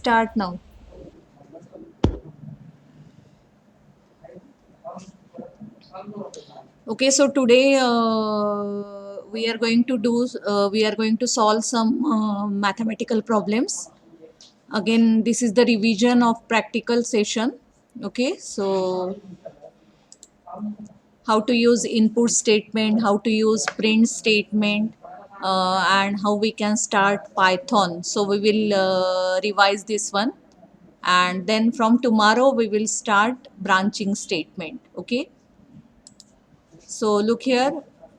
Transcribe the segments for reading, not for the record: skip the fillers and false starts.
start now. Okay, so today we are going to solve some mathematical problems. Again, this is the revision of practical session. Okay, so how to use input statement, how to use print statement, and how we can start Python. So we will revise this one, and then from tomorrow we will start branching statement. Okay, so look here,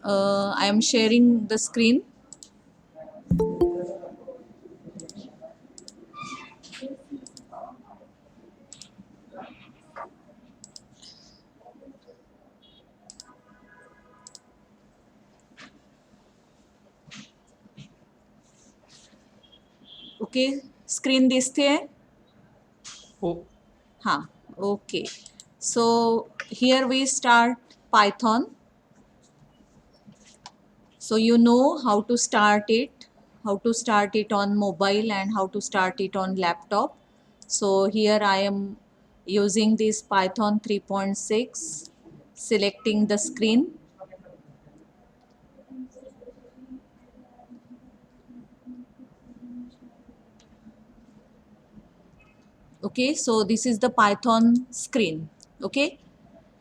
I am sharing the screen. Okay, screen दिसते है. Oh, हाँ, okay. So here we start Python. So you know how to start it on mobile and how to start it on laptop. So here I am using this Python 3.6, selecting the screen. Okay, so this is the Python screen. Okay,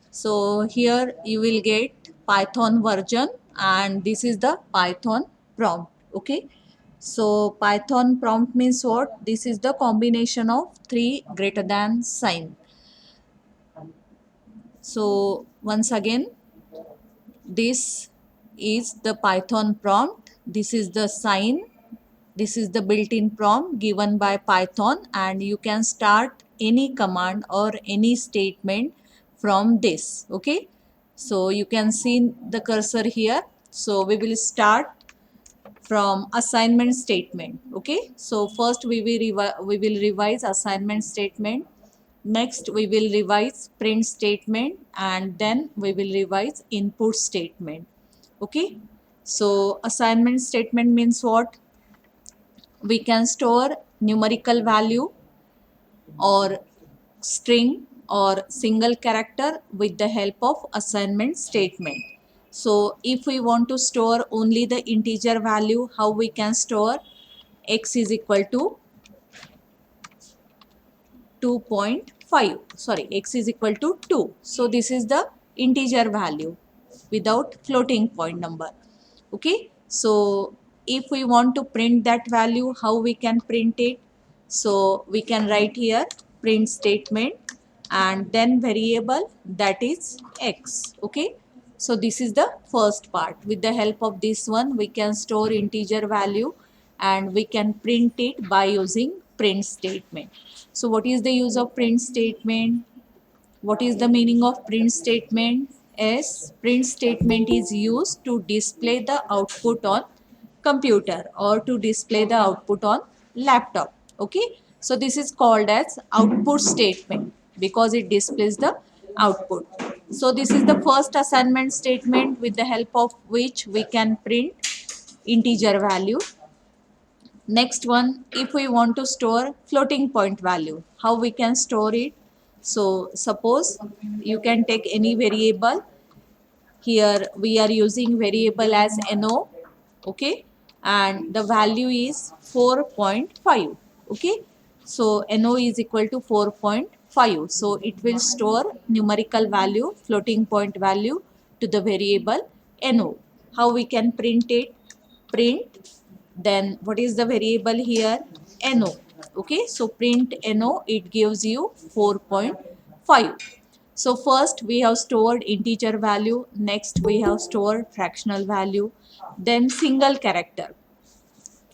so here you will get Python version and this is the Python prompt. Okay, so Python prompt means what? This is the combination of three greater than sign. So once again, this is the Python prompt. This is the sign. This is the built-in prompt given by Python, and you can start any command or any statement from this. Okay, so you can see the cursor here. So we will start from assignment statement. Okay, so first we will revise assignment statement. Next we will revise print statement, and then we will revise input statement. Okay, so assignment statement means what? We can store numerical value or string or single character with the help of assignment statement. So if we want to store only the integer value, how we can store? X is equal to 2.5, sorry, x is equal to 2. So this is the integer value without floating point number. Okay, so if we want to print that value, how we can print it? So we can write here print statement and then variable, that is x. Okay, so this is the first part. With the help of this one we can store integer value and we can print it by using print statement. So what is the use of print statement? What is the meaning of print statement? Yes, print statement is used to display the output on computer or to display the output on laptop. Okay, so this is called as output statement because it displays the output. So this is the first assignment statement with the help of which we can print integer value. Next one, if we want to store floating point value, how we can store it? So suppose you can take any variable. Here we are using variable as no, okay, and the value is 4.5. Okay, so no is equal to 4.5. So it will store numerical value, floating point value to the variable no. How we can print it? Print, then what is the variable here? No. Okay, so print no, it gives you 4.5. So first we have stored integer value, next we have stored fractional value, then single character.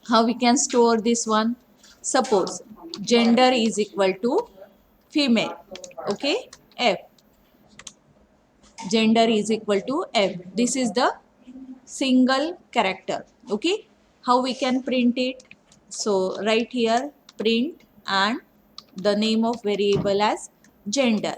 How we can store this one? Suppose gender is equal to female. Okay, f, gender is equal to f. This is the single character. Okay, how we can print it? So right here print and the name of variable as gender.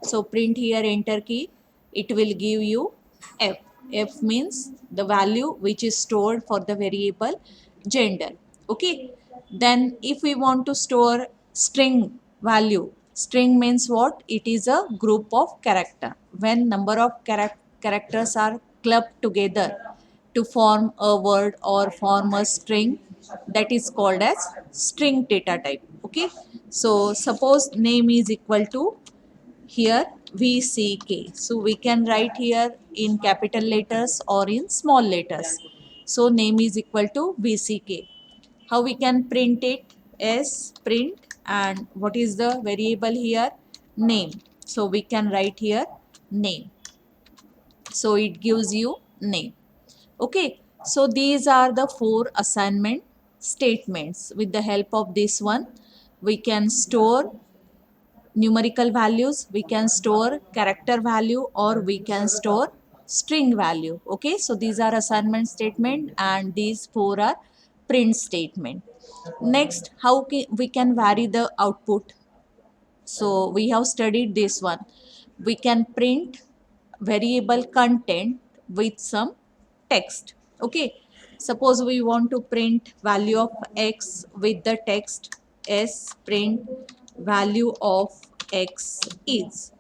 So print here enter key, it will give you f. F means the value which is stored for the variable gender. Okay, then if we want to store string value. String means what? It is a group of character. When number of characters are clubbed together to form a word or form a string, that is called as string data type. Okay. So suppose name is equal to here VCK. So we can write here in capital letters or in small letters. So name is equal to VCK. How we can print it? Is print, and what is the variable here? Name. So we can write here name. So it gives you name. Okay. So these are the 4 assignment statements. With the help of this one, we can store numerical values, we can store character value, or we can store string value. Okay, so these are assignment statement and these 4 are print statement. Next, how we can vary the output? So we have studied this one. We can print variable content with some text. Okay, suppose we want to print value of x with the text s print value of x is,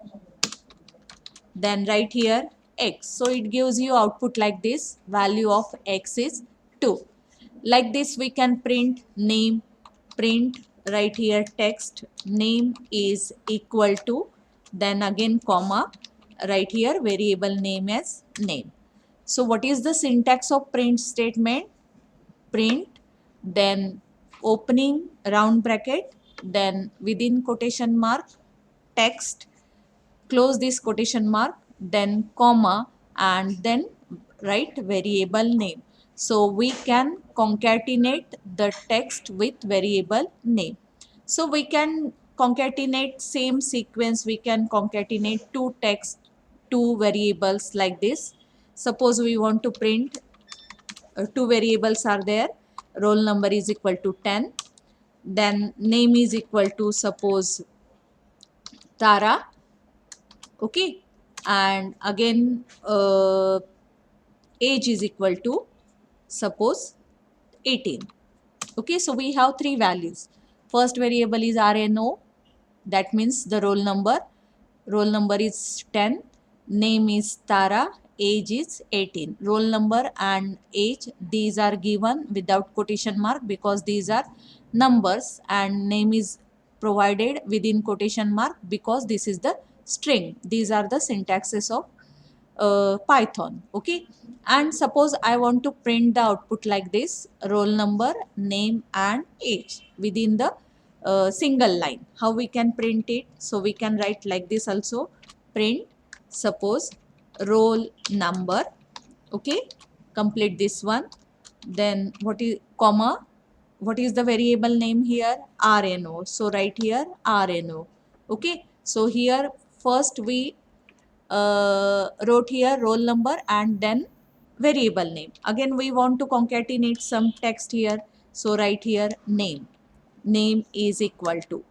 then write here x. So it gives you output like this, value of x is 2. Like this we can print name, print right here text name is equal to, then again comma, right here variable name as name. So what is the syntax of print statement? Print, then opening round bracket, then within quotation mark text, close this quotation mark, then comma, and then write variable name. So we can concatenate the text with variable name. So we can concatenate same sequence, we can concatenate 2 text, 2 variables like this. Suppose we want to print 2 variables are there, roll number is equal to 10, then name is equal to suppose Tara. Okay, and again age is equal to suppose 18. Okay, so we have 3 values. First variable is RNO, that means the roll number is 10, name is Tara, age is 18. Roll number and age, these are given without quotation mark because these are numbers, and name is provided within quotation mark because this is the string. These are the syntaxes of Python. Okay, and suppose I want to print the output like this, roll number, name and age within the single line. How we can print it? So we can write like this also, print suppose roll number. Okay, complete this one, then what is comma, what is the variable name here? RNO. So write here RNO. Okay, so here first we wrote here roll number and then variable name. Again we want to concatenate some text here, so write here name. Name is equal to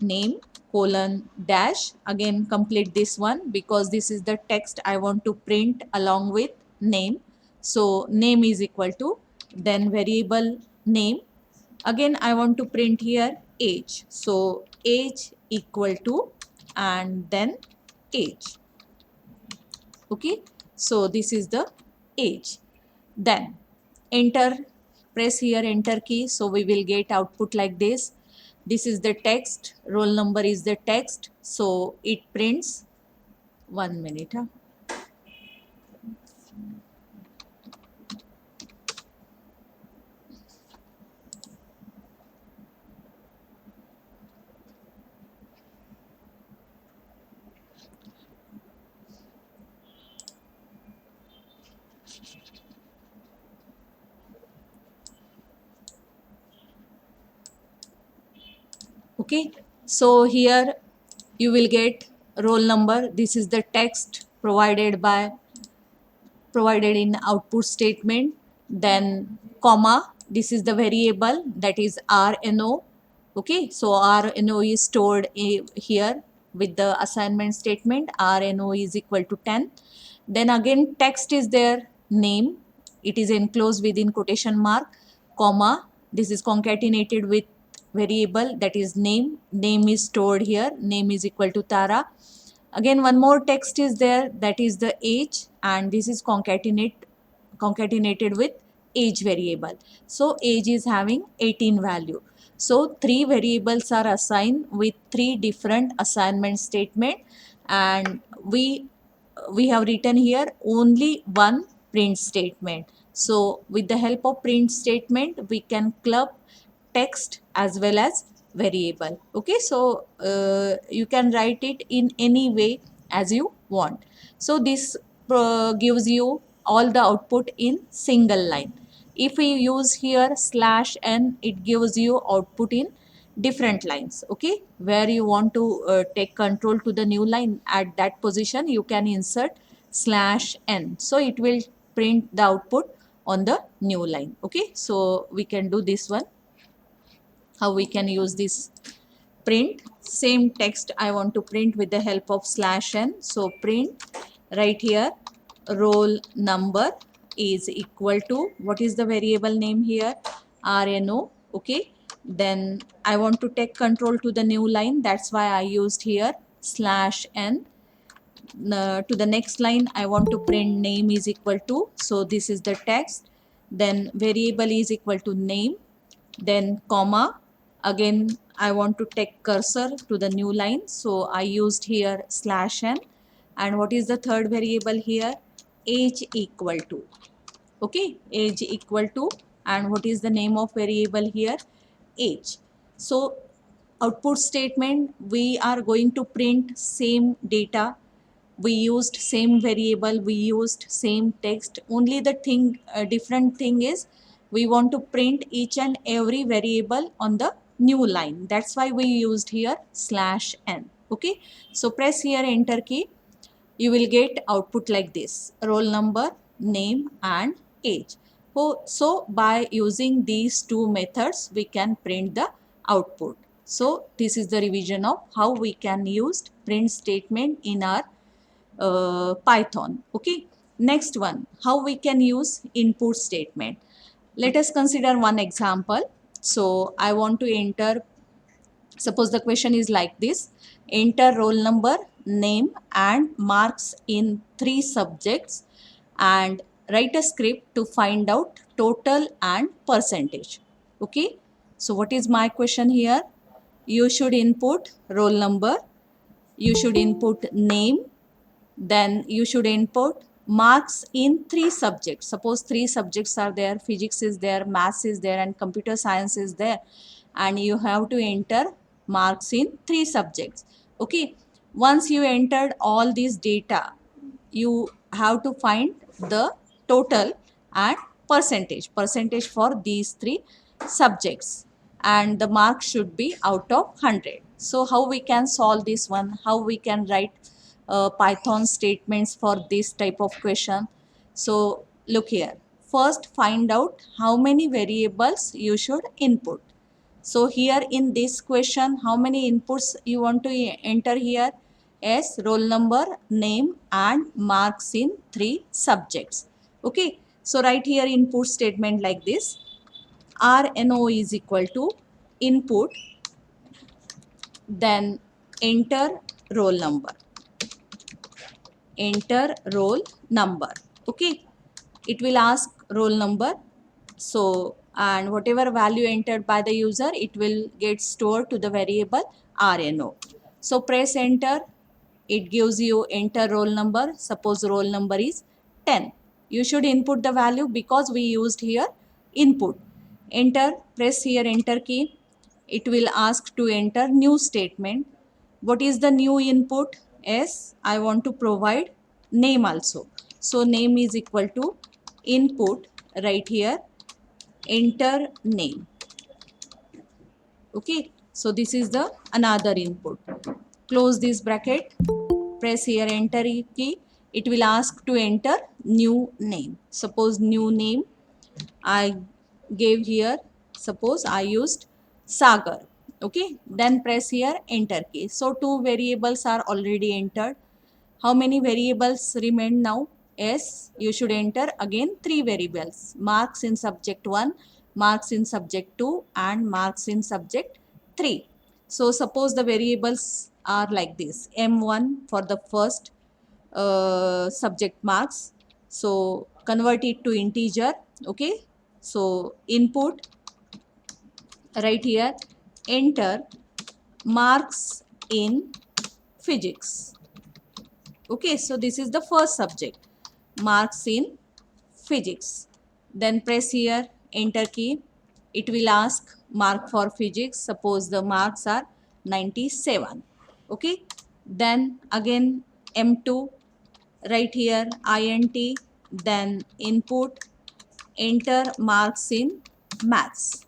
name colon dash, again complete this one because this is the text I want to print along with name. So name is equal to, then variable name, again I want to print here age, so age equal to, and then age. Okay, so this is the age. Then enter, press here enter key, so we will get output like this. This is the text, roll number is the text, so it prints. 1 minute. Okay, so here you will get roll number, this is the text provided in output statement, then comma, this is the variable that is RNO. Okay, so RNO is stored here with the assignment statement, RNO is equal to 10. Then again text is there, name, it is enclosed within quotation mark, comma, this is concatenated with variable, that is name. Name is stored here. Name is equal to Tara. Again, one more text is there, that is the age, and this is concatenated with age variable. So age is having 18 value. So three variables are assigned with three different assignment statement, and we have written here only one print statement. So with the help of print statement, we can club text as well as variable. Okay, so you can write it in any way as you want. So this gives you all the output in single line. If we use here slash n, it gives you output in different lines. Okay, where you want to take control to the new line, at that position you can insert slash n, so it will print the output on the new line. Okay, so we can do this one. How we can use this print? Same text I want to print with the help of slash n. So print right here, roll number is equal to, what is the variable name here? RNO. Okay, then I want to take control to the new line, that's why I used here slash n. To the next line, I want to print name is equal to, so this is the text, then variable is equal to name, then comma. Again, I want to take cursor to the new line, so I used here slash n. And what is the third variable here? Age equal to. Okay, age equal to, and what is the name of variable here? Age. So output statement, we are going to print same data, we used same variable, we used same text, only the thing different thing is we want to print each and every variable on the new line, that's why we used here slash n. Okay, so press here enter key, you will get output like this: roll number, name and age. So by using these two methods, we can print the output. So this is the revision of how we can use print statement in our Python. Okay, next one, how we can use input statement. Let us consider one example. So I want to enter, suppose the question is like this: enter roll number, name and marks in 3 subjects, and write a script to find out total and percentage. Okay, so what is my question here? You should input roll number, you should input name, then you should input marks in 3 subjects. Suppose 3 subjects are there, physics is there, maths is there and computer science is there, and you have to enter marks in 3 subjects. Okay, once you entered all these data, you have to find the total and percentage for these 3 subjects, and the mark should be out of 100. So how we can solve this one? How we can write Python statements for this type of question? So look here, first find out how many variables you should input. So here in this question, how many inputs you want to enter here? Yes, roll number, name and marks in 3 subjects. Okay, so write here input statement like this: RNO is equal to input, then enter roll number. Enter roll number. Okay, it will ask roll number. So, and whatever value entered by the user, it will get stored to the variable RNO. So press enter, it gives you enter roll number. Suppose roll number is 10. You should input the value because we used here input. Enter, press here enter key. It will ask to enter new statement. What is the new input? Yes, I want to provide name also. So name is equal to input right here, enter name. Okay, so this is the another input. Close this bracket, press here enter key. It will ask to enter new name. Suppose new name I gave here, suppose I used Sagar. Okay, then press here enter key. So 2 variables are already entered. How many variables remain now? Yes, you should enter again 3 variables: marks in subject 1, marks in subject 2 and marks in subject 3. So suppose the variables are like this: m1 for the first subject marks. So convert it to integer. Okay. So input, right here, enter marks in physics. Okay, so this is the first subject, marks in physics. Then press here enter key. It will ask mark for physics. Suppose the marks are 97. Okay, then again M2, right here int, then input, enter marks in maths.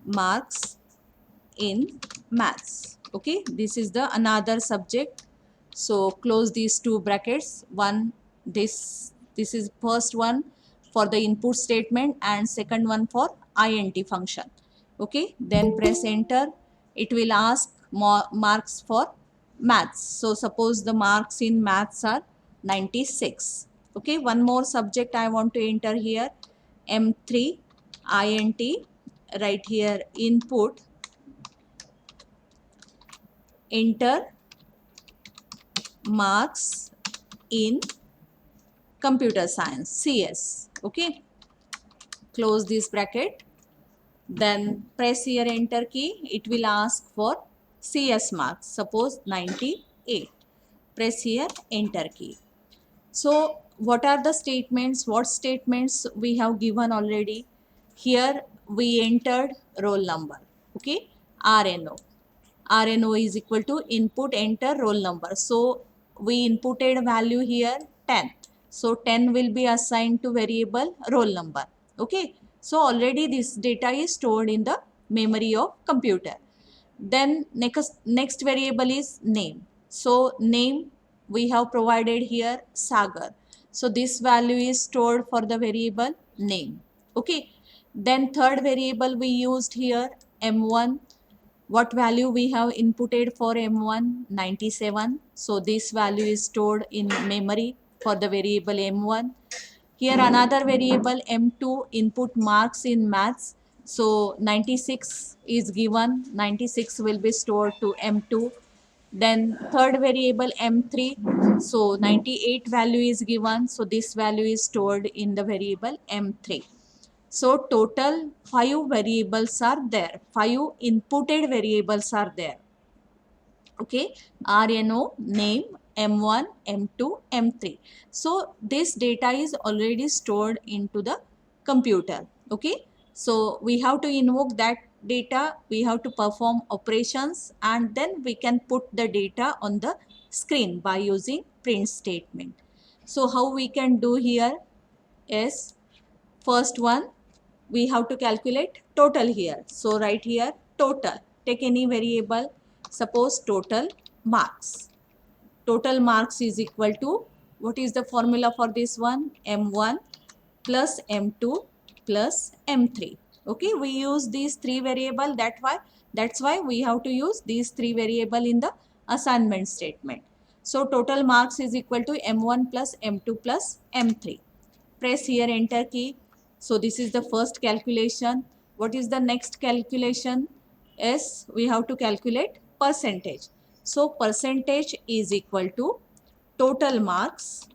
Marks in maths. Okay, this is the another subject. So close these two brackets. One, this is first one for the input statement and second one for int function. Okay, then press enter. It will ask marks for maths. So suppose the marks in maths are 96. Okay, one more subject I want to enter here, M3 int, right here input, enter marks in computer science, CS. Okay, close this bracket. Then press here enter key. It will ask for CS marks. Suppose 98. Press here enter key. So what are the statements? What statements we have given already? Here we entered roll number. Okay, RNO. RNO is equal to input enter roll number. So we inputted value here 10. So 10 will be assigned to variable roll number. Okay. So already this data is stored in the memory of computer. Then next variable is name. So name we have provided here Sagar. So this value is stored for the variable name. Okay. Then third variable we used here M1. What value we have inputted for M1? 97. So this value is stored in memory for the variable M1. Here another variable M2, input marks in maths. So 96 is given. 96 will be stored to M2. Then third variable M3. So 98 value is given. So this value is stored in the variable M3. So total 5 variables are there. 5 inputted variables are there. Okay, RNO, name, M1, M2, M3. So this data is already stored into the computer. Okay, so we have to invoke that data, we have to perform operations, and then we can put the data on the screen by using print statement. So how we can do here is, first one, we have to calculate total here. So right here total, take any variable, suppose total marks. Total marks is equal to, what is the formula for this one? M1 plus M2 plus M3. Okay, we use these three variable, that's why we have to use these three variable in the assignment statement. So total marks is equal to M1 plus M2 plus M3. Press here enter key. So this is the first calculation. What is the next calculation? Yes, we have to calculate percentage. So percentage is equal to total marks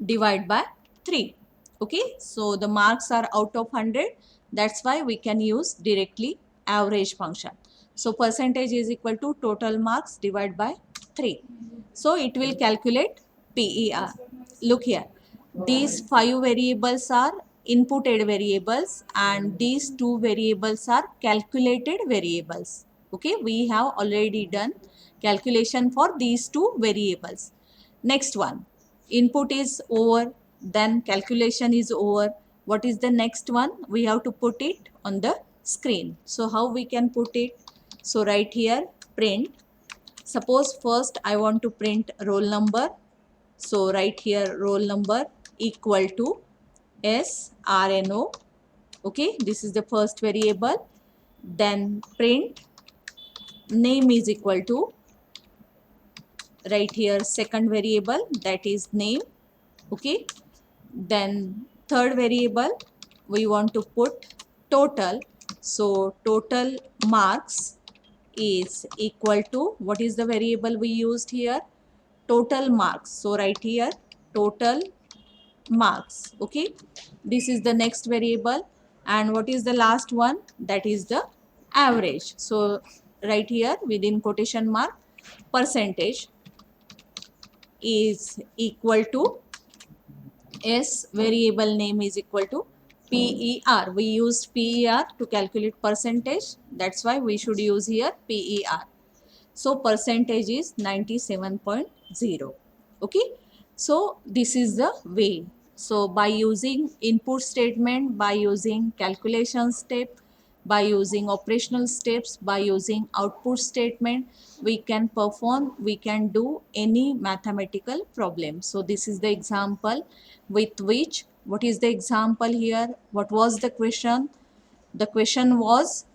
divided by 3. Okay, so the marks are out of 100. That's why we can use directly average function. So percentage is equal to total marks divided by 3. So it will calculate PER. Look here. These 5 variables are inputted variables and these 2 variables are calculated variables. Okay, we have already done calculation for these 2 variables. Next one, input is over, then calculation is over. What is the next one? We have to put it on the screen. So how we can put it? So right here print. Suppose first I want to print roll number. So right here roll number equal to SRNO. Okay, this is the first variable. Then print name is equal to, right here second variable, that is name. Okay, then third variable we want to put total. So total marks is equal to, what is the variable we used here? Total marks. So write here total marks. Okay, this is the next variable. And what is the last one? That is the average. So right here within quotation mark, percentage is equal to S, variable name is equal to PER. We used PER to calculate percentage. That's why we should use here PER. So percentage is 97.0. Okay. So this is the way. So by using input statement, by using calculation step, by using operational steps, by using output statement, we can do any mathematical problem. So this is the example with which, what is the example here? What was the question? The question was,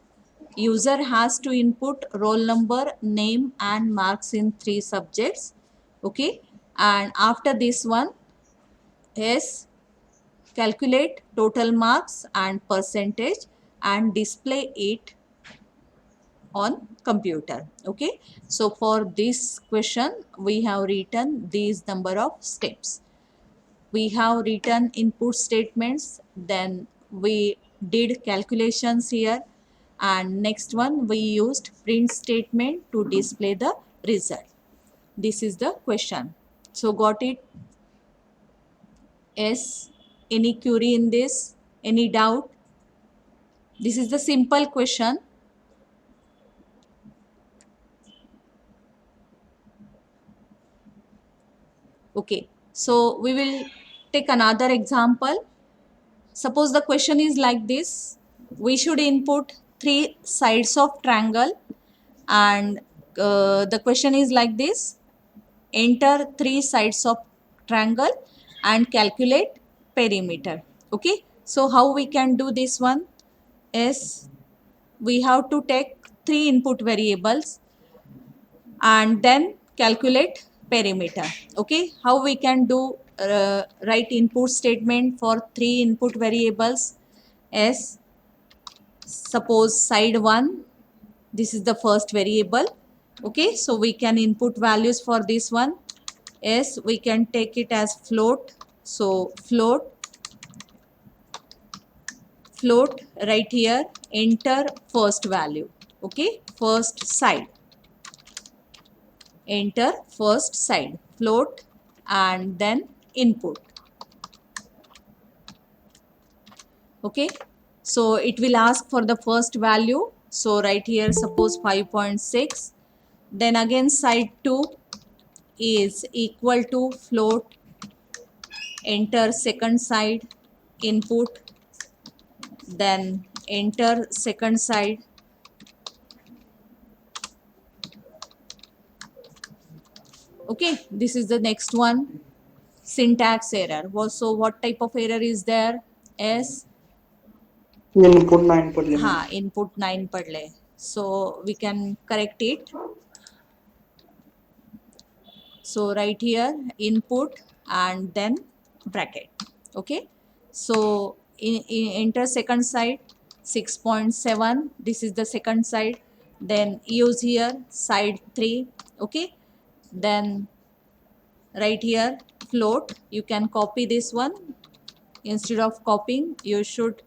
user has to input roll number, name and marks in 3 subjects. Okay. And after this one is calculate total marks and percentage and display it on computer. Okay. So for this question we have written these number of steps. We have written input statements, then we did calculations here, and next one we used print statement to display the result. This is the question. So got it? Yes. Any query in this? Any doubt? This is the simple question. Okay. So we will take another example. Suppose the question is like this. We should input 3 sides of triangle, and the question is like this. Enter 3 sides of triangle and calculate perimeter. Okay. So how we can do this one is, we have to take 3 input variables and then calculate perimeter. Okay. How we can do write input statement for 3 input variables is, suppose side 1, this is the first variable. Okay. So we can input values for this one. Yes, we can take it as float. So float right here, enter first value. Okay. First side, enter first side, float, and then input. Okay. So it will ask for the first value. So right here, suppose 5.6. Then again side 2 is equal to float, enter second side, input, then enter second side. Okay. This is the next one. Syntax error. So what type of error is there? S, Input 9 पढ़ लेना. input 9 padle. So we can correct it. So right here input and then bracket. Okay. So enter second side 6.7. This is the second side. Then use here side 3. Okay. Then right here float. You can copy this one. Instead of copying, you should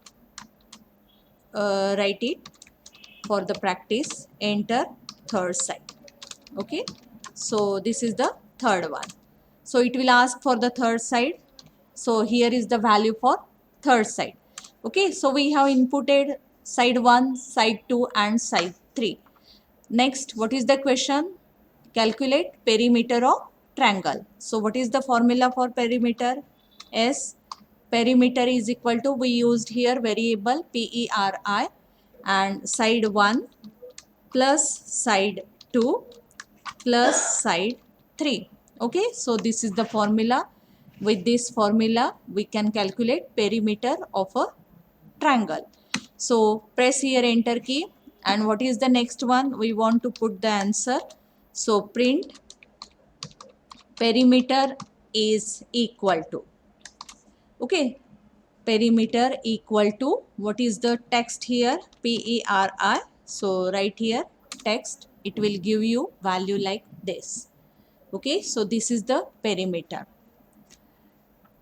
write it for the practice. Enter third side. Okay. So this is the third one. So it will ask for the third side. So here is the value for third side. Okay. So we have inputted side 1, side 2 and side 3. Next, what is the question? Calculate perimeter of triangle. So what is the formula for perimeter? S, perimeter is equal to, we used here variable PERI, and side 1 plus side 2 plus side 3. Okay. So this is the formula. With this formula we can calculate perimeter of a triangle. So press here enter key, and what is the next one? We want to put the answer. So print perimeter is equal to, okay, perimeter equal to, what is the text here? PERI. So right here text, it will give you value like this. Okay, so this is the perimeter.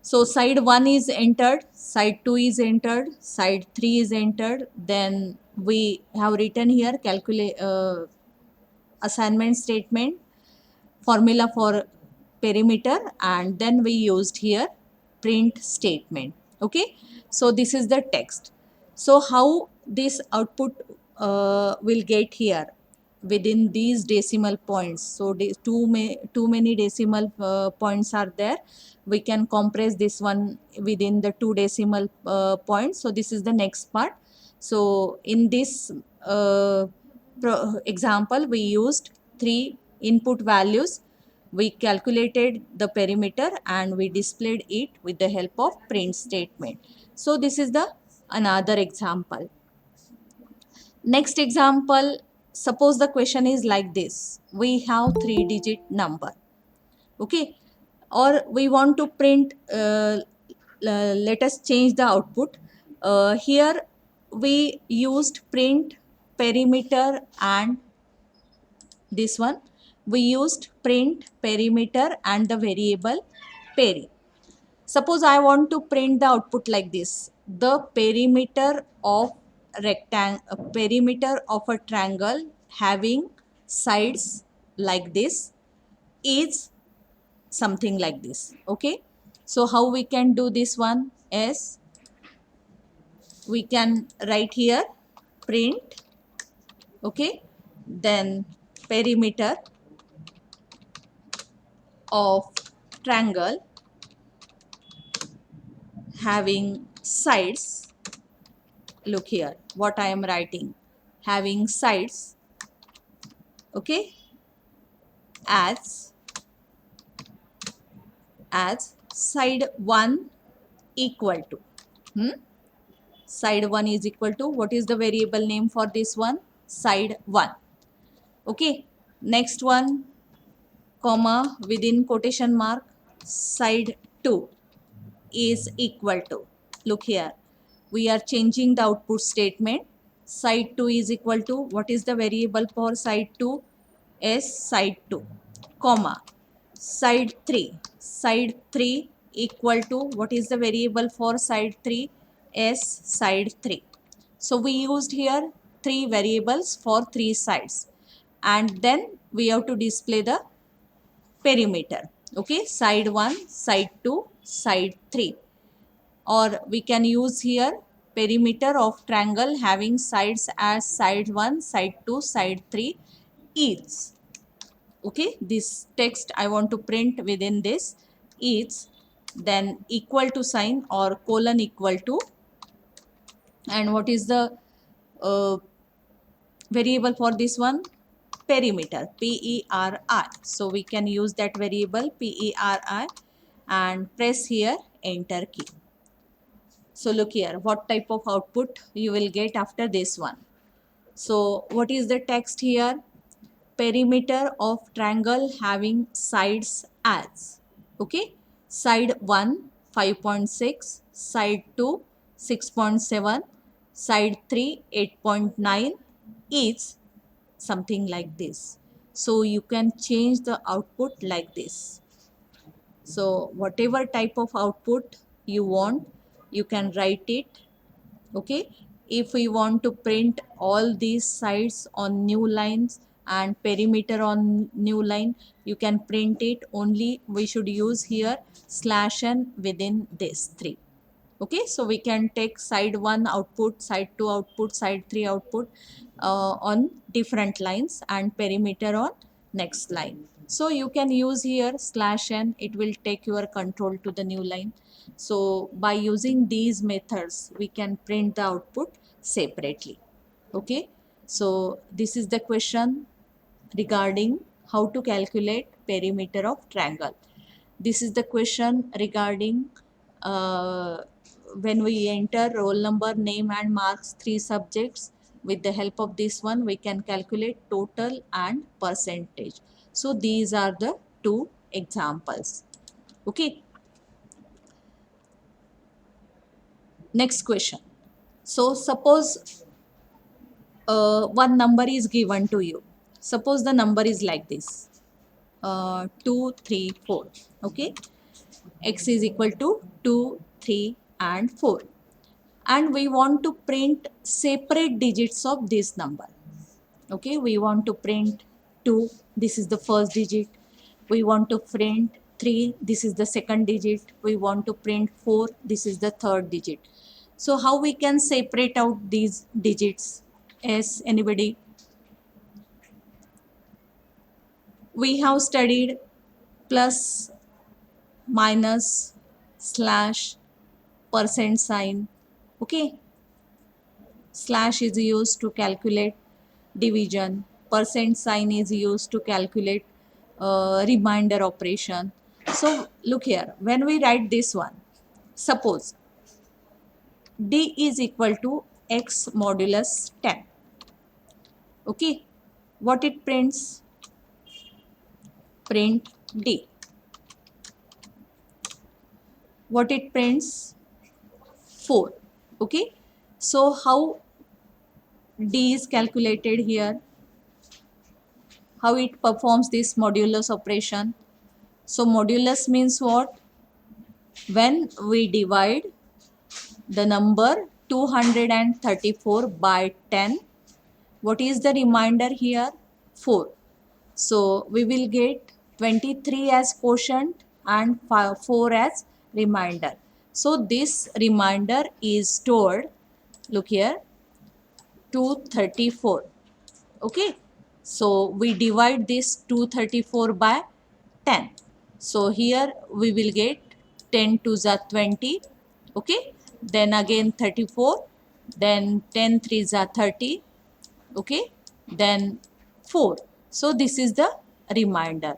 So side 1 is entered, side 2 is entered, side 3 is entered. Then we have written here calculate assignment statement, formula for perimeter, and then we used here print statement. Okay, so this is the text. So how this output will get here within these decimal points? So too many decimal points are there. We can compress this one within the 2 decimal points. So this is the next part. So in this example, we used 3 input values. We calculated the perimeter and we displayed it with the help of print statement. So this is the another example. Next example, suppose the question is like this. We have 3-digit number. Okay, or we want to print, let us change the output. Here we used print perimeter and this one. We used print perimeter and the variable peri. Suppose I want to print the output like this. The perimeter of perimeter of a triangle having sides like this is something like this. Okay, so how we can do this one is we can write here print, okay, then perimeter of triangle having sides. Look here what I am writing, having sides, okay, as side 1 equal to side 1 is equal to, what is the variable name for this one? Side 1. Okay, next one, comma, within quotation mark, side 2 is equal to, look here, we are changing the output statement. Side 2 is equal to, what is the variable for side 2? Is side 2, comma, side 3 equal to, what is the variable for side 3? Is side 3. So we used here 3 variables for 3 sides, and then we have to display the perimeter. Okay, side 1, side 2, side 3. Or we can use here perimeter of triangle having sides as side 1, side 2, side 3 is. Okay, this text I want to print within this is, then equal to sign or colon equal to, and what is the uh, variable for this one? Perimeter, P-E-R-I. So we can use that variable P-E-R-I and press here enter key. So look here what type of output you will get after this one. So what is the text here? Perimeter of triangle having sides as, okay, side 1 5.6, side 2 6.7, side 3 8.9 is something like this. So you can change the output like this. So whatever type of output you want, you can write it. Okay, if we want to print all these sides on new lines and perimeter on new line, you can print it. Only we should use here /n within this 3. Okay, so we can take side 1 output, side 2 output, side 3 output on different lines and perimeter on next line. So you can use here /n, it will take your control to the new line. So by using these methods, we can print the output separately. Okay, so this is the question regarding how to calculate perimeter of triangle. This is the question regarding when we enter roll number, name and marks 3 subjects. With the help of this one, we can calculate total and percentage. So these are the 2 examples. Okay. Next question. So suppose one number is given to you. Suppose the number is like this, 2, 3, 4. Okay, x is equal to 2, 3 and 4. And we want to print separate digits of this number. Okay, we want to print 2, this is the first digit. We want to print 3, this is the second digit. We want to print 4, this is the third digit. So how we can separate out these digits? Yes, anybody? We have studied plus, minus, slash, percent sign. Okay, slash is used to calculate division, percent sign is used to calculate remainder operation. So look here, when we write this one, suppose d is equal to x modulus 10. Okay, what it prints? Print d. What it prints? 4. Okay, so how d is calculated here? How it performs this modulus operation? So modulus means what? When we divide the number 234 by 10, what is the remainder here? 4. So we will get 23 as quotient and 4 as remainder. So this remainder is stored, look here, 234. Okay, so we divide this 234 by 10. So here we will get 10 to the 20. Okay, then again 34, then 10 3 is 30. Okay, then 4. So this is the remainder.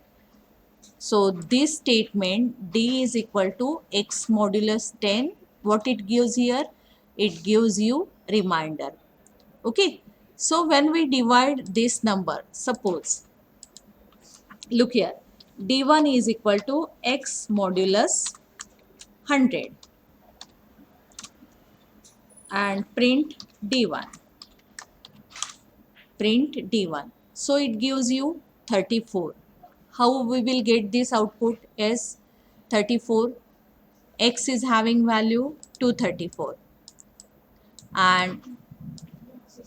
So this statement d is equal to x modulus 10. What it gives here? It gives you remainder. Okay, so when we divide this number, suppose, look here, d1 is equal to x modulus 100 and print d1. Print d1. So it gives you 34. How we will get this output is 34. X is having value 234 and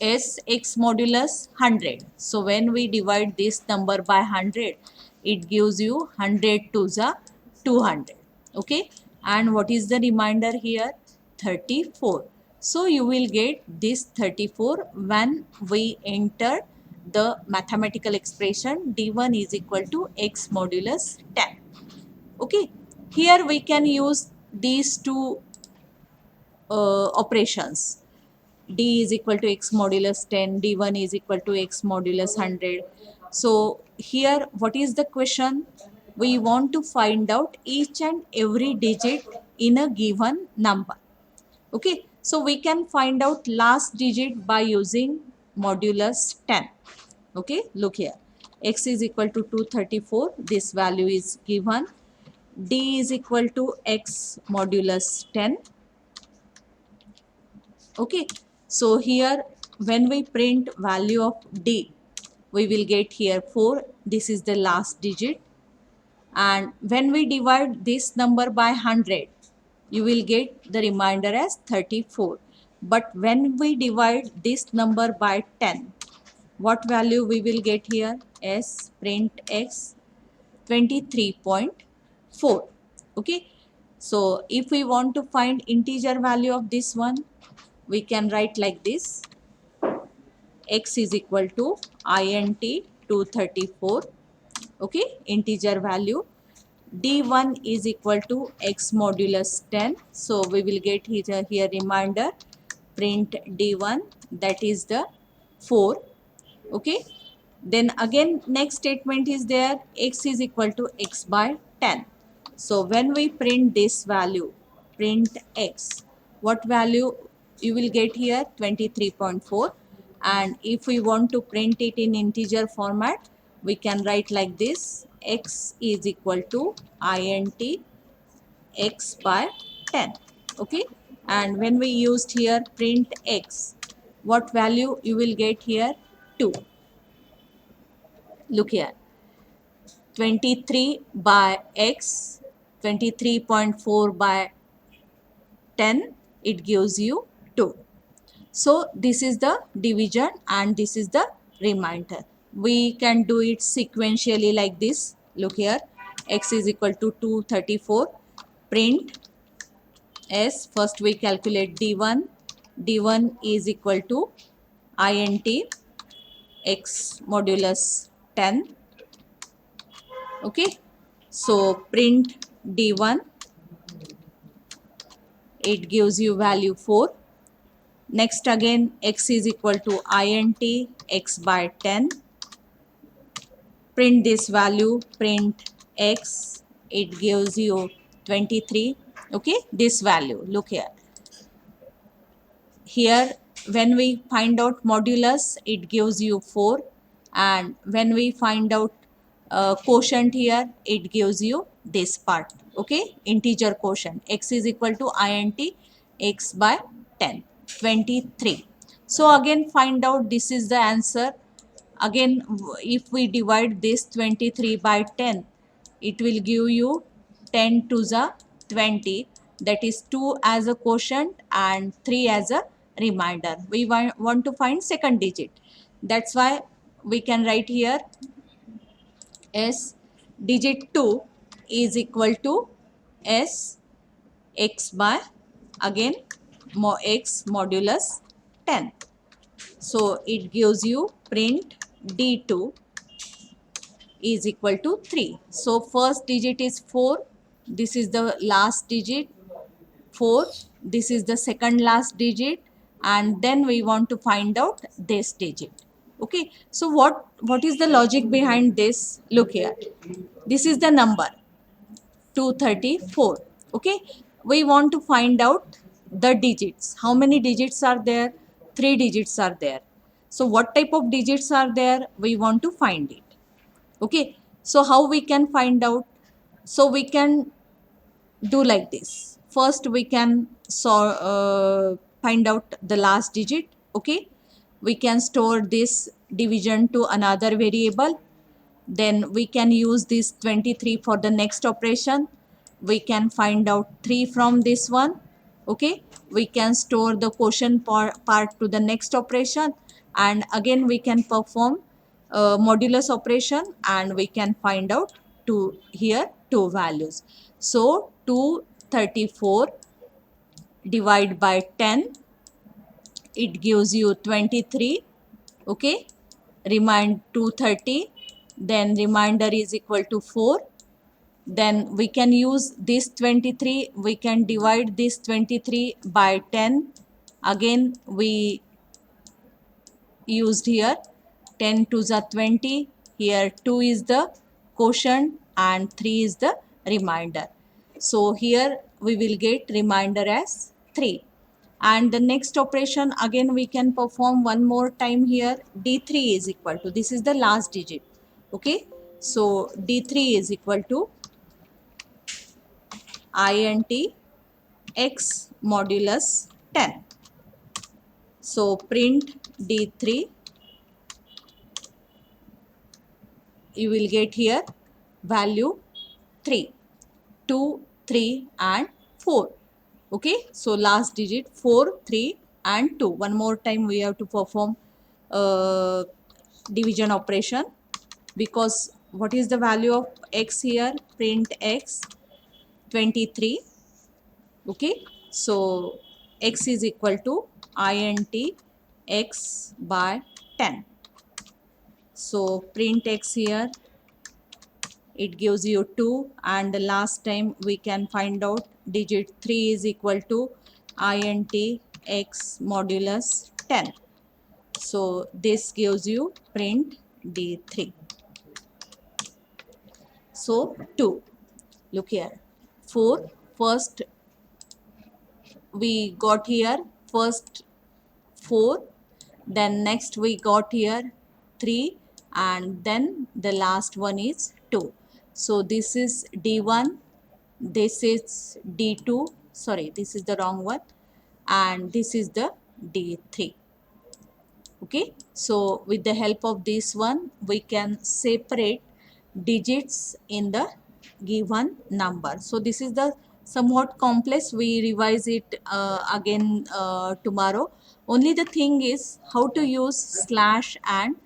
S x modulus 100. So when we divide this number by 100, it gives you 100 to the 200. Okay, and what is the remainder here? 34. So you will get this 34 when we enter the mathematical expression d1 is equal to x modulus 10. Okay, here we can use these two operations. D is equal to x modulus 10, d1 is equal to x modulus 100. So here what is the question? We want to find out each and every digit in a given number. Okay, so we can find out last digit by using modulus 10. Okay, look here, x is equal to 234, this value is given. D is equal to x modulus 10. Okay, so here when we print value of d, we will get here 4. This is the last digit. And when we divide this number by 100, you will get the remainder as 34. But when we divide this number by 10, what value we will get here? S print x 23.4. Okay, so if we want to find integer value of this one, we can write like this: x is equal to int 234. Okay, integer value. D1 is equal to x modulus 10. So we will get here reminder, print D1, that is the 4. Okay, then again next statement is there, x is equal to x by 10. So when we print this value, print x, what value you will get here? 23.4. And if we want to print it in integer format, we can write like this: x is equal to int x by 10. Okay, and when we used here print x, what value you will get here? 2. Look here, 23 by x, 23.4 by 10, it gives you 2. So this is the division and this is the remainder. We can do it sequentially like this. Look here, x is equal to 234. Print s, first we calculate d1. d1 is equal to int x modulus 10. Okay, so print d1, it gives you value 4. Next again, x is equal to int x by 10. Print this value, print x, it gives you 23. Okay, this value, look here. Here, when we find out modulus, it gives you 4. And when we find out quotient here, it gives you this part. Okay, integer quotient. X is equal to int x by 10, 23. So again, find out this is the answer. Again, if we divide this 23 by 10, it will give you 10 to the 20, that is 2 as a quotient and 3 as a remainder. We want to find second digit. That's why we can write here s digit 2 is equal to s x by again x modulus 10. So it gives you print d2 is equal to 3. So first digit is 4. This is the last digit 4. This is the second last digit, and then we want to find out this digit. Okay. So what is the logic behind this? Look here. This is the number 234. Okay. We want to find out the digits. How many digits are there? 3 digits are there. So what type of digits are there? We want to find it. Okay, so how we can find out? So we can do like this. First we can find out the last digit. Okay, we can store this division to another variable. Then we can use this 23 for the next operation. We can find out 3 from this one. Okay, we can store the quotient part to the next operation, and again we can perform modulus operation, and we can find out two values. So 234 divided by 10, it gives you 23. Okay, remind 230, then remainder is equal to 4. Then we can use this 23, we can divide this 23 by 10. Again we used here 10 to the 20. Here 2 is the quotient and 3 is the remainder. So here we will get remainder as 3. And the next operation again we can perform one more time here. D3 is equal to, this is the last digit. Okay, so D3 is equal to int x modulus 10. So print D3, you will get here value 3, 2, 3 and 4. Okay, so last digit 4, 3 and 2. One more time we have to perform division operation, because what is the value of x here? Print x 23. Okay, so x is equal to int x by 10. So print x here, it gives you 2, and the last time we can find out digit 3 is equal to int x modulus 10. So this gives you print d3. So 2, look here, 4, first we got here first 4, then next we got here 3, and then the last one is 2. So this is d1, this is d2, sorry, this is the wrong one, and this is the d3. Okay, so with the help of this one, we can separate digits in the given number. So this is the somewhat complex. We revise it again tomorrow. Only the thing is how to use slash and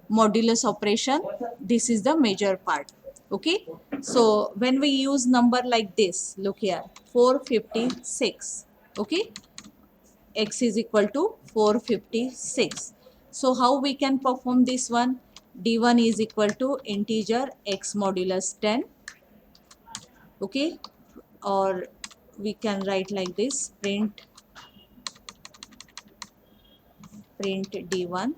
modulus operation. This is the major part. Okay, so when we use number like this, look here, 456. Okay, x is equal to 456. So how we can perform this one? D1 is equal to integer x modulus 10. Okay, or we can write like this, print D1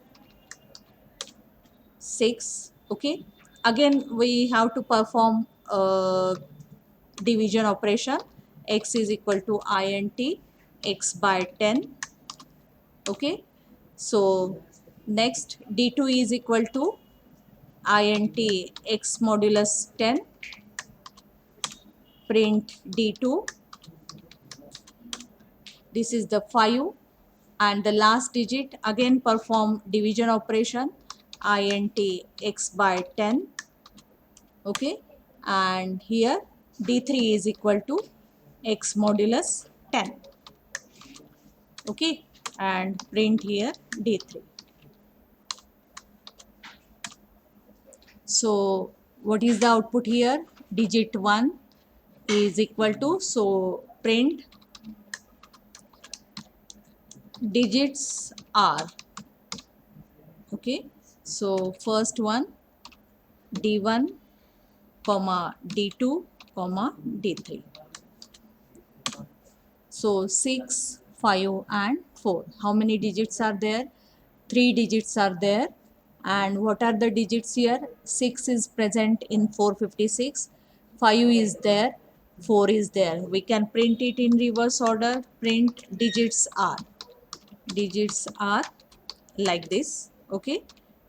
6. Okay, again we have to perform division operation. X is equal to int x by 10. Okay, so next D2 is equal to int x modulus 10, print D2, this is the 5, and the last digit again perform division operation, int x by 10. Okay, and here D3 is equal to x modulus 10. Okay, and print here D3. So what is the output here? Digit 1 is equal to, so print digits are. Okay, so first one D1 comma D2 comma D3. So 6, 5 and 4. How many digits are there? 3 digits are there. And what are the digits here? 6 is present in 456. 5 is there. 4 is there. We can print it in reverse order. Print digits are. Digits are like this. Okay.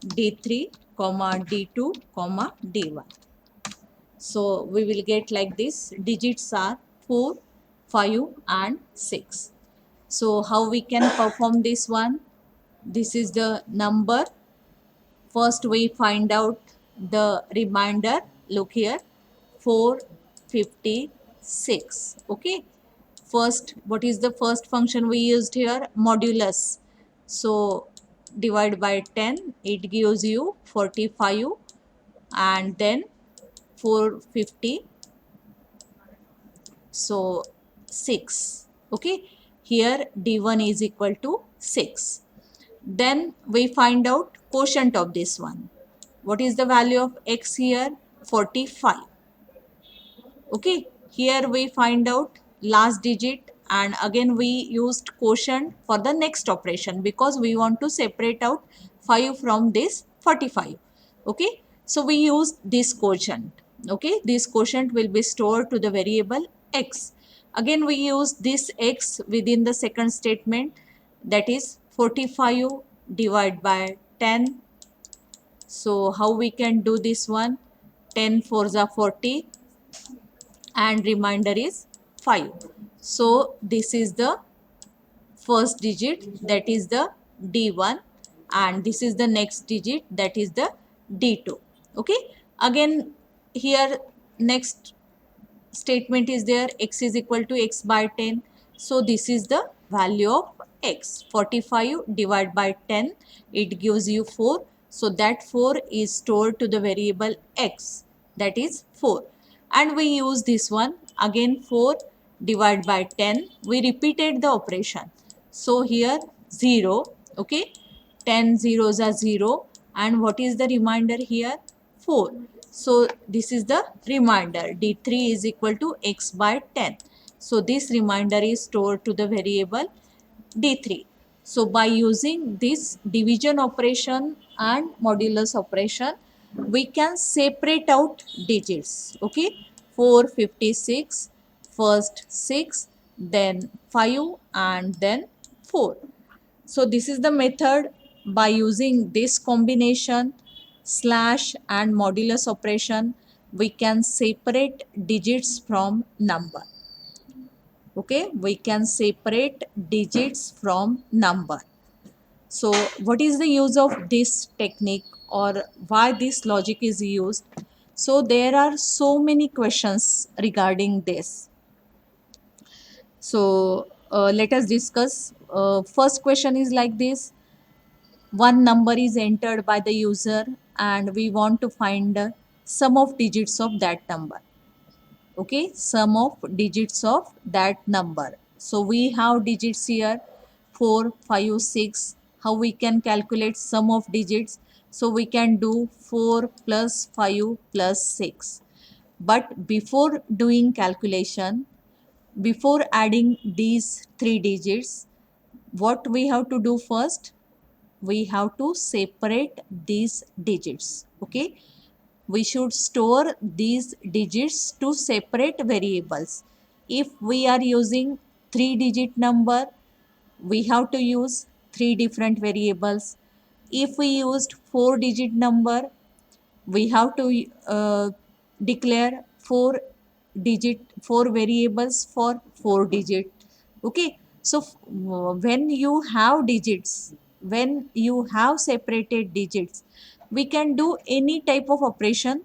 D3 comma D2 comma D1. So we will get like this. Digits are 4, 5 and 6. So how we can perform this one? This is the number. First we find out the remainder. Look here, 456. Okay. First, what is the first function we used here? Modulus. So divide by 10, it gives you 45, and then 450, so 6. Okay, here D1 is equal to 6. Then we find out quotient of this one. What is the value of x here? 45. Okay, here we find out last digit, and again we used quotient for the next operation because we want to separate out 5 from this 45. Okay, so we use this quotient. Okay, this quotient will be stored to the variable x. Again we use this x within the second statement, that is 45 divided by 10. So how we can do this one? 10 4s are 40 and remainder is 5. So this is the first digit, that is the D1, and this is the next digit, that is the D2. Okay, again here next statement is there, x is equal to x by 10. So this is the value of x, 45 divided by 10, it gives you 4. So that 4 is stored to the variable x, that is 4. And we use this one again, 4 divided by 10, we repeated the operation. So here 0, okay, 10 zeros are 0, and what is the remainder here? 4. So this is the remainder, D3 is equal to x by 10. So this remainder is stored to the variable D3. So by using this division operation and modulus operation, we can separate out digits. Okay, 456, first 6, then 5 and then 4. So this is the method. By using this combination, slash and modulus operation, we can separate digits from number. Okay, we can separate digits from number. So what is the use of this technique, or why this logic is used? So there are so many questions regarding this. So let us discuss. First question is like this: one number is entered by the user, and we want to find the sum of digits of that number. Okay, sum of digits of that number. So we have digits here 4, 5, 6. How we can calculate sum of digits? So we can do 4 plus 5 plus 6. But before doing calculation, before adding these three digits, what we have to do first? We have to separate these digits. Okay, we should store these digits to separate variables. If we are using 3-digit number, we have to use three different variables. If we used 4-digit number, we have to declare four variables for 4 digit. Okay, so when you have digits, when you have separated digits, we can do any type of operation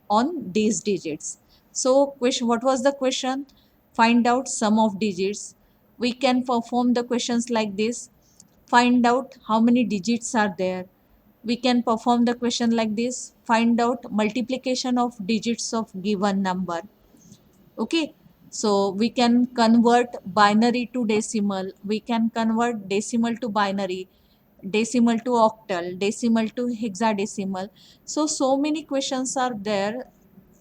on these digits. So question, what was the question? Find out sum of digits. We can perform the questions like this: find out how many digits are there. We can perform the question like this: find out multiplication of digits of given number. Okay, so we can convert binary to decimal, we can convert decimal to binary, decimal to octal, decimal to hexadecimal. So many questions are there.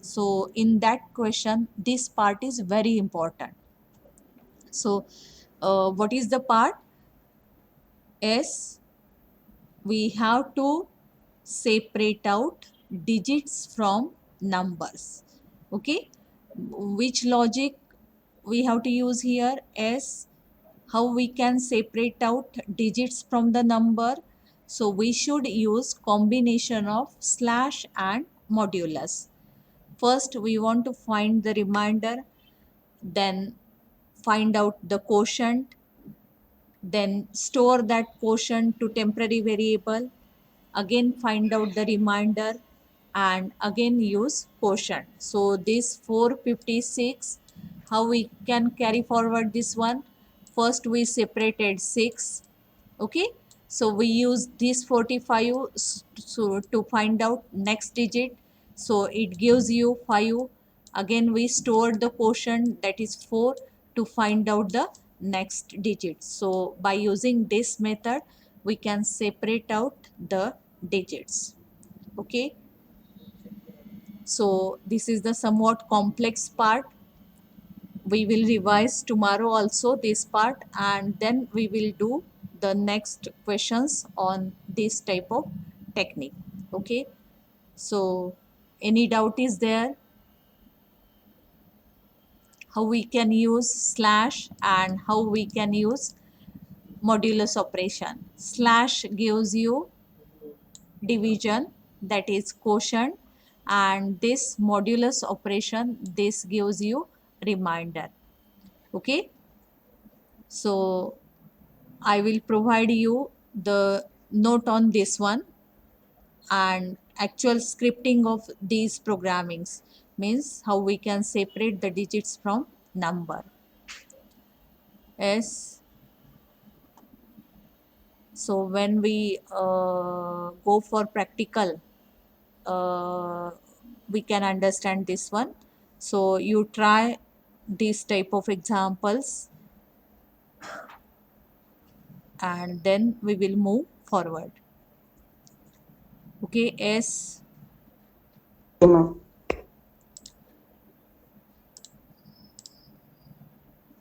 So in that question, this part is very important. So what is the part? S, we have to separate out digits from numbers. Okay, which logic we have to use here? S, how we can separate out digits from the number? So we should use combination of slash and modulus. First we want to find the remainder, then find out the quotient, then store that quotient to temporary variable, again find out the remainder, and again use quotient. So this 456, how we can carry forward this one? First we separated 6. Okay, so we use this 45 so to find out next digit, so it gives you 5. Again we stored the quotient, that is 4, to find out the next digit. So by using this method, we can separate out the digits. Okay, so this is the somewhat complex part. We will revise tomorrow also this part, and then we will do the next questions on this type of technique. Okay, so any doubt is there? How we can use slash and how we can use modulus operation? Slash gives you division, that is quotient, and this modulus operation, this gives you remainder. Okay, so I will provide you the note on this one, and actual scripting of these programmings, means how we can separate the digits from number. Yes, so when we go for practical, uh, we can understand this one. So you try this type of examples, and then we will move forward. Okay, yes. Okay, ma'am.